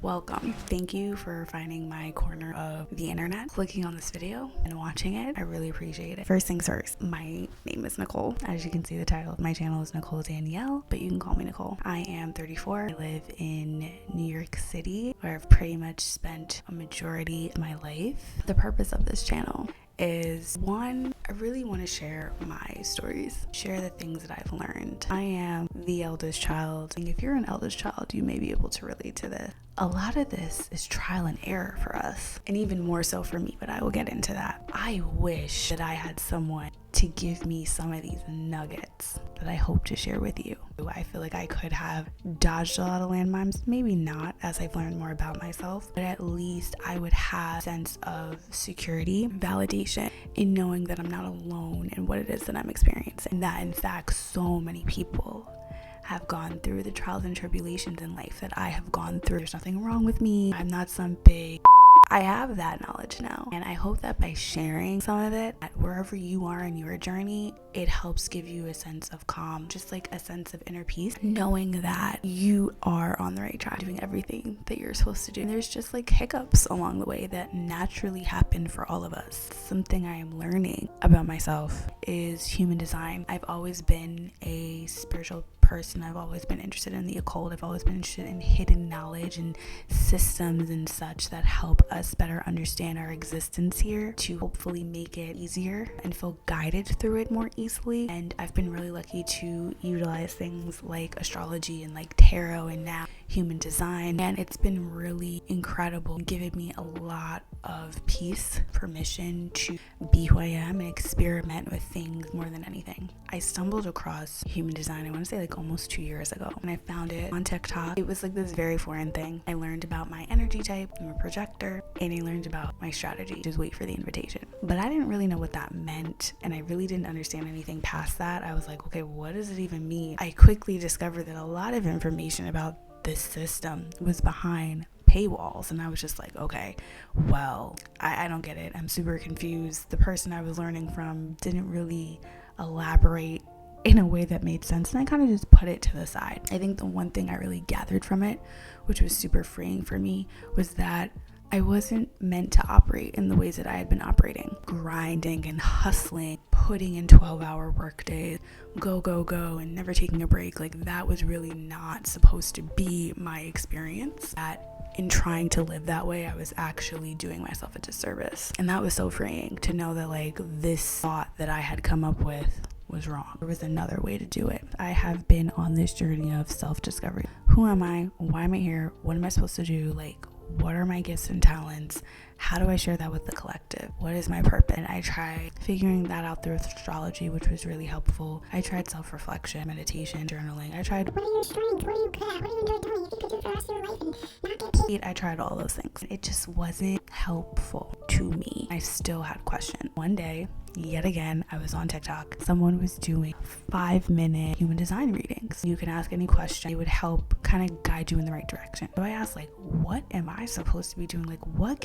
Welcome. Thank you for finding my corner of the internet, clicking on this video and watching it. I really appreciate it. First things first, my name is Nikole. As you can see, the title of my channel is Nikole Danielle, but you can call me Nikole. I am 34. I live in New York City, where I've pretty much spent a majority of my life. The purpose of this channel is, one, I really want to share my stories, share the things that I've learned. I am the eldest child, and if you're an eldest child, you may be able to relate to this. A lot of this is trial and error for us, and even more so for me, but I will get into that. I wish that I had someone to give me some of these nuggets that I hope to share with you. I feel like I could have dodged a lot of landmines, maybe not as I've learned more about myself, but at least I would have a sense of security, validation in knowing that I'm not alone in what it is that I'm experiencing. And that in fact, so many people have gone through the trials and tribulations in life that I have gone through. There's nothing wrong with me. I'm not some big I have that knowledge now, and I hope that by sharing some of it, that wherever you are in your journey, it helps give you a sense of calm, just like a sense of inner peace, knowing that you are on the right track, doing everything that you're supposed to do. And there's just like hiccups along the way that naturally happen for all of us. Something I am learning about myself is human design. I've always been a spiritual person. I've always been interested in the occult. I've always been interested in hidden knowledge and systems and such that help us better understand our existence here, to hopefully make it easier and feel guided through it more easily. And I've been really lucky to utilize things like astrology and like tarot and now human design, and it's been really incredible, giving me a lot of peace, permission to be who I am and experiment with things more than anything. I stumbled across human design, I want to say like almost 2 years ago, and I found it on TikTok. It was like this very foreign thing. I learned about my energy type, I'm a projector, and I learned about my strategy, just wait for the invitation. But I didn't really know what that meant, and I really didn't understand anything past that. I was like, okay, what does it even mean? I quickly discovered that a lot of information about this system was behind paywalls, and I was just like, okay, well, I don't get it. I'm super confused. The person I was learning from didn't really elaborate in a way that made sense, and I kind of just put it to the side. I think the one thing I really gathered from it, which was super freeing for me, was that I wasn't meant to operate in the ways that I had been operating, grinding and hustling, putting in 12-hour work days, go, and never taking a break. Like, that was really not supposed to be my experience. That in trying to live that way, I was actually doing myself a disservice. And that was so freeing to know that like this thought that I had come up with was wrong. There was another way to do it. I have been on this journey of self-discovery. Who am I? Why am I here? What am I supposed to do? Like, what are my gifts and talents? How do I share that with the collective? What is my purpose? And I tried figuring that out through astrology, which was really helpful. I tried self-reflection, meditation, journaling. I tried what are your strengths? What are you good at? What are you enjoy doing? If you could do it for the rest of your life and not get paid. I tried all those things. It just wasn't helpful to me. I still had questions. One day, yet again, I was on TikTok. Someone was doing 5-minute human design readings. You can ask any question. It would help kind of guide you in the right direction. So I asked, like, what am I supposed to be doing? Like, what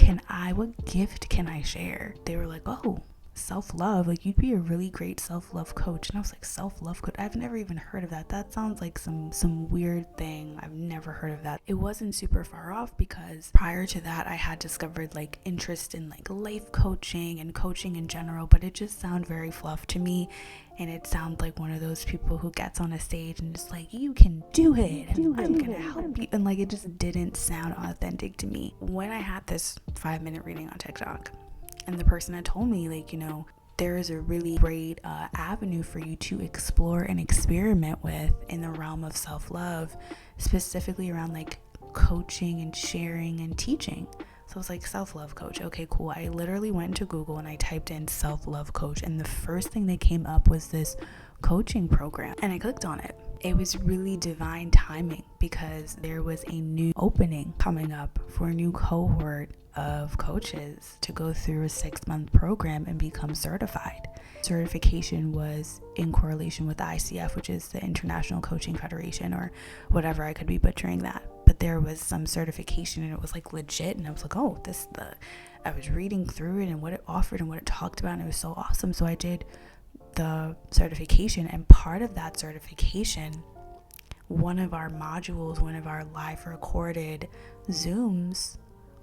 gift can I share? They were like, oh, self-love, like you'd be a really great self-love coach. And I was like, self-love coach? I've never even heard of that. That sounds like some weird thing. I've never heard of that. It wasn't super far off, because prior to that I had discovered like interest in like life coaching and coaching in general, but it just sounded very fluff to me. And it sounds like one of those people who gets on a stage and just like, you can do it, and I'm gonna help you. And like, it just didn't sound authentic to me. When I had this 5-minute reading on TikTok, and the person had told me, like, you know, there is a really great avenue for you to explore and experiment with in the realm of self-love, specifically around like coaching and sharing and teaching. So I was like, self-love coach. Okay, cool. I literally went into Google and I typed in self-love coach, and the first thing that came up was this coaching program, and I clicked on it. It was really divine timing, because there was a new opening coming up for a new cohort of coaches to go through a 6-month program and become certified. Certification was in correlation with the ICF, which is the International Coaching Federation, or whatever. I could be butchering that, but there was some certification, and it was like legit. And I was like, oh, I was reading through it and what it offered and what it talked about, and it was so awesome. So I did the certification, and part of that certification one of our modules, one of our live recorded Zooms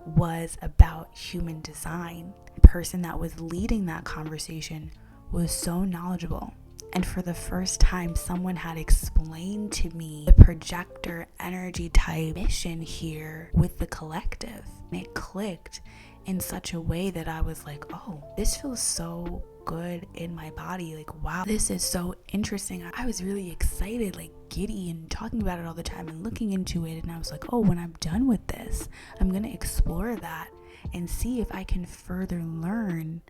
was about human design. The person that was leading that conversation was so knowledgeable. And for the first time, someone had explained to me the projector energy type mission here with the collective. And it clicked in such a way that I was like, oh, this feels so good in my body. Like, wow, this is so interesting. I was really excited, like giddy, and talking about it all the time and looking into it. And I was like, oh, when I'm done with this, I'm going to explore that and see if I can further learn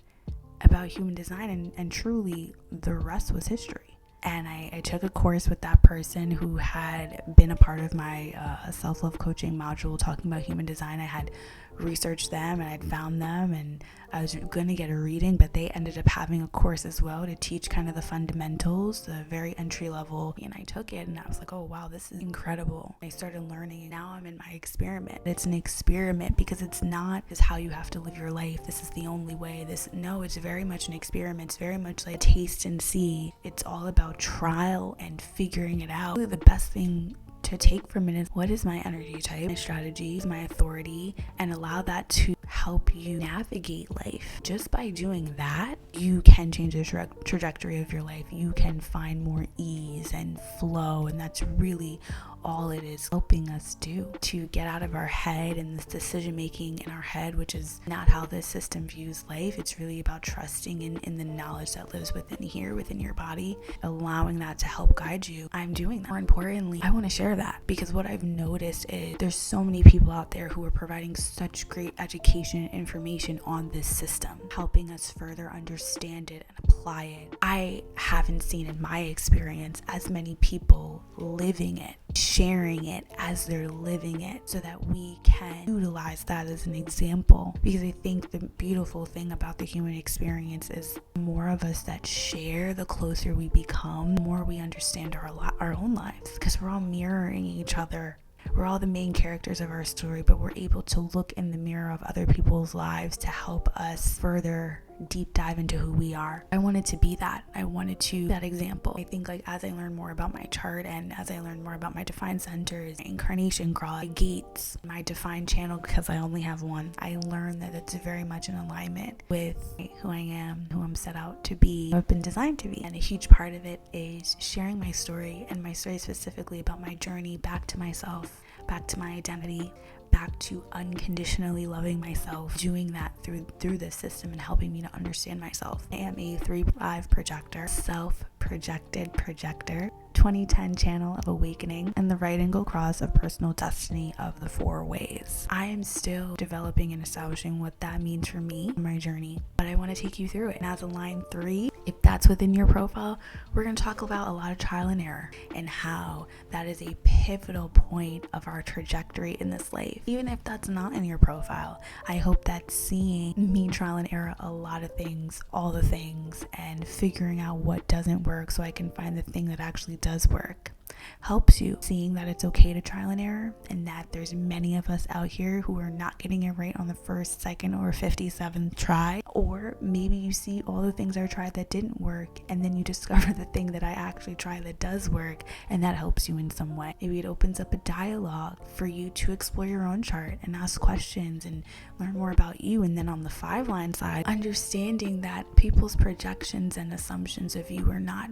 about human design, and truly the rest was history. And I took a course with that person who had been a part of my self-love coaching module talking about human design. I had researched them and I'd found them, and I was going to get a reading, but they ended up having a course as well to teach kind of the fundamentals, the very entry level. And I took it and I was like, oh wow, this is incredible. I started learning, and now I'm in my experiment. It's an experiment because it's not just how you have to live your life. This is the only way. No, it's very much an experiment. It's very much like taste and see. It's all about trial and figuring it out. Really, the best thing to take from it is, what is my energy type, my strategies, my authority, and allow that to help you navigate life. Just by doing that, you can change the trajectory of your life. You can find more ease and flow, and that's really all it is helping us do, to get out of our head and this decision making in our head, which is not how this system views life. It's really about trusting in the knowledge that lives within here, within your body, allowing that to help guide you. I'm doing that. More importantly, I want to share that, because what I've noticed is there's so many people out there who are providing such great education and information on this system, helping us further understand it and apply it. I haven't seen in my experience as many people living it, sharing it as they're living it, so that we can utilize that as an example. Because I think the beautiful thing about the human experience is the more of us that share, the closer we become, the more we understand our own lives, because we're all mirroring each other. We're all the main characters of our story, but we're able to look in the mirror of other people's lives to help us further deep dive into who we are. I wanted to be that. I wanted to be that example. I think like as I learn more about my chart, and as I learn more about my defined centers, my incarnation cross, my gates, my defined channel, because I only have one, I learned that it's very much in alignment with who I am, who I'm set out to be, who I've been designed to be. And a huge part of it is sharing my story, and my story specifically about my journey back to myself, back to my identity, back to unconditionally loving myself, doing that through this system and helping me to understand myself. I am a 3-5 projector, self-projected projector, 2010 channel of awakening, and the right angle cross of personal destiny of the 4 ways. I am still developing and establishing what that means for me on my journey, but I want to take you through it. And as a line 3, if that's within your profile, we're going to talk about a lot of trial and error and how that is a pivotal point of our trajectory in this life. Even if that's not in your profile, I hope that seeing me trial and error a lot of things, all the things, and figuring out what doesn't work so I can find the thing that actually does work helps you. Seeing that it's okay to trial and error, and that there's many of us out here who are not getting it right on the first, second, or 57th try. Or maybe you see all the things I tried that didn't work, and then you discover the thing that I actually tried that does work, and that helps you in some way. Maybe it opens up a dialogue for you to explore your own chart and ask questions and learn more about you. And then on the 5-line side, understanding that people's projections and assumptions of you are not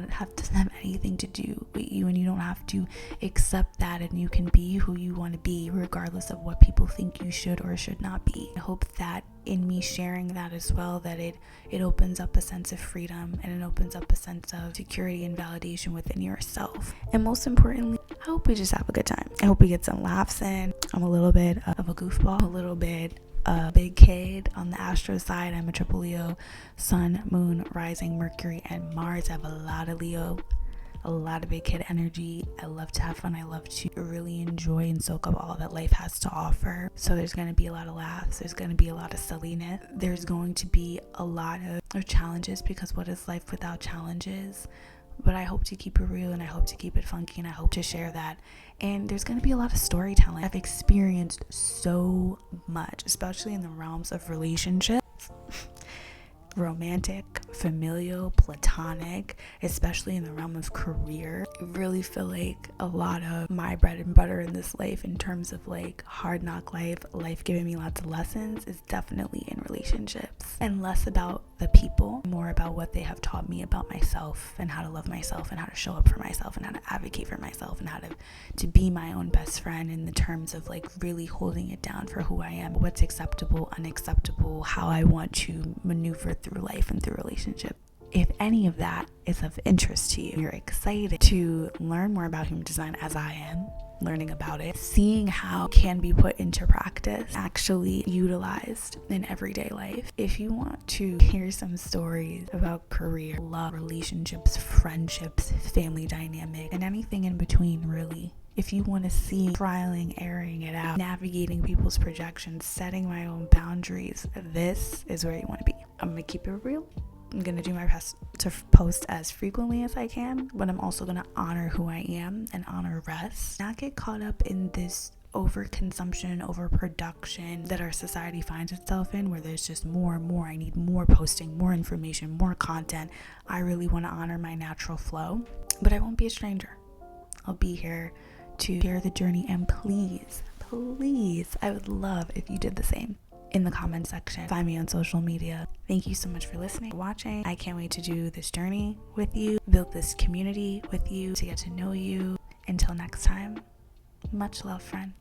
have anything to do with you, and you don't have to accept that, and you can be who you want to be regardless of what people think you should or should not be. I hope that in me sharing that as well, that it opens up a sense of freedom, and it opens up a sense of security and validation within yourself. And most importantly, I hope we just have a good time. I hope we get some laughs in. I'm a little bit of a goofball, a little bit a big kid on the astro side. I'm a triple Leo, Sun, Moon, Rising, Mercury, and Mars. I have a lot of Leo, a lot of big kid energy. I love to have fun. I love to really enjoy and soak up all that life has to offer. So there's going to be a lot of laughs. There's going to be a lot of silliness. There's going to be a lot of challenges, because what is life without challenges? But I hope to keep it real, and I hope to keep it funky, and I hope to share that. And there's going to be a lot of storytelling. I've experienced so much, especially in the realms of relationships. romantic, familial, platonic, especially in the realm of career. I really feel like a lot of my bread and butter in this life, in terms of like hard knock life giving me lots of lessons, is definitely in relationships, and less about the people, more about what they have taught me about myself and how to love myself and how to show up for myself and how to advocate for myself and how to be my own best friend, in the terms of like really holding it down for who I am, what's acceptable, unacceptable, how I want to maneuver through life and through relationships. If any of that is of interest to you, you're excited to learn more about human design as I am, learning about it, seeing how it can be put into practice, actually utilized in everyday life. If you want to hear some stories about career, love, relationships, friendships, family dynamic, and anything in between, really. If you want to see trialing, airing it out, navigating people's projections, setting my own boundaries, this is where you want to be. I'm going to keep it real. I'm going to do my best to post as frequently as I can, but I'm also going to honor who I am and honor rest. Not get caught up in this overconsumption, overproduction that our society finds itself in, where there's just more and more. I need more posting, more information, more content. I really want to honor my natural flow, but I won't be a stranger. I'll be here to share the journey, and please, I would love if you did the same. In the comment section, find me on social media. Thank you so much for listening, watching. I can't wait to do this journey with you, build this community with you, to get to know you. Until next time, much love, friend.